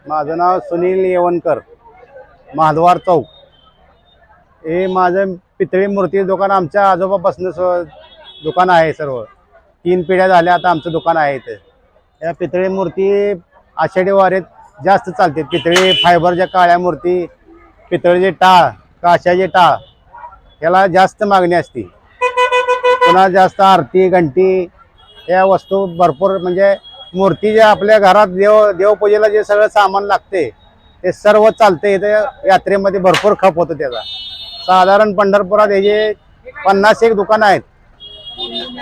माझं नाव सुनील येवनकर, महाद्वार चौक. हे माझं पितळी मूर्ती दुकान आमच्या आजोबापासून दुकान आहे. सर्व 3 पिढ्या झाल्या आता आमचं दुकान आहे इथे. या पितळी मूर्ती आषाढी वारीत जास्त चालते. पितळी फायबरच्या काळ्या मूर्ती, पितळीचे टाळ, काशाचे टाळ याला जास्त मागणी असते. पुन्हा जास्त आरती घंटी या वस्तू भरपूर, म्हणजे मूर्ती जे आपल्या घरात देवपूजेला जे सगळं सामान लागते ते सर्व चालते. इथे यात्रेमध्ये भरपूर खप होतो त्याचा. साधारण पंढरपुरात याचे 50-1 दुकान आहेत.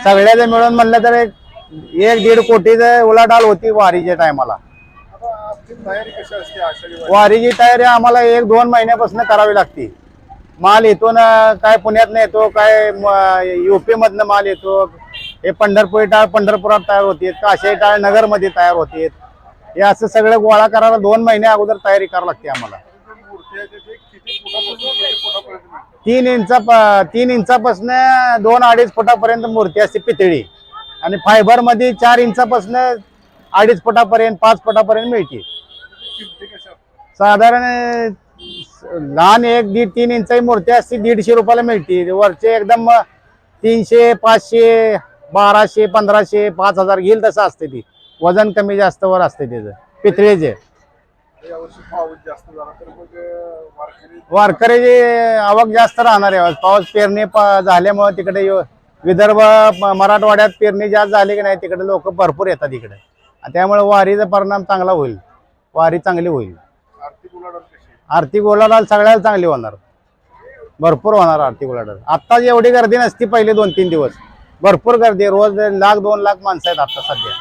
सगळ्याचे मिळून म्हणलं तर 1-1.5 कोटीचं उलाढाल होती वारीच्या टायमाला. वारीची तयारी आम्हाला 1-2 महिन्यापासून करावी लागते. माल इथून काय पुण्यातनं येतो, काय UP मधनं माल येतो. हे पंढरपुरी टाळ पंढरपुरात तयार होते, काशाई टाळ नगरमध्ये तयार होते. हे असं सगळं गोळा करायला 2 महिने अगोदर तयारी करावी लागते आम्हाला. 3 इंचापासून 2-2.5 फुटापर्यंत मूर्ती असते पितळी. आणि फायबर मध्ये 4 इंचापासून 2.5 फुटापर्यंत 5 फुटापर्यंत मिळते. साधारण लहान 1-3 इंचाची मूर्ती असते 150 रुपयाला मिळते. वरचे एकदम 300, 500, 1200, 1500, 5000 घेईल तसं असते. ती वजन कमी जास्त वर असते त्याचं पितळेचे. वारकऱ्याची आवक जास्त राहणार आहे. पाऊस पेरणी झाल्यामुळे तिकडे विदर्भ मराठवाड्यात पेरणी जास्त झाली की नाही, तिकडे लोक भरपूर येतात इकडे. त्यामुळे वारीचा परिणाम चांगला होईल. वारी चांगली होईल. आर्थिक उलाढाल सगळ्याला चांगली होणार, भरपूर होणार आर्थिक उलाढाल. आत्ताच एवढी गर्दी नसती पहिले 2-3 दिवस. भरपूर गर्दी, रोज 1-2 लाख माणसं आहेत आता सध्या.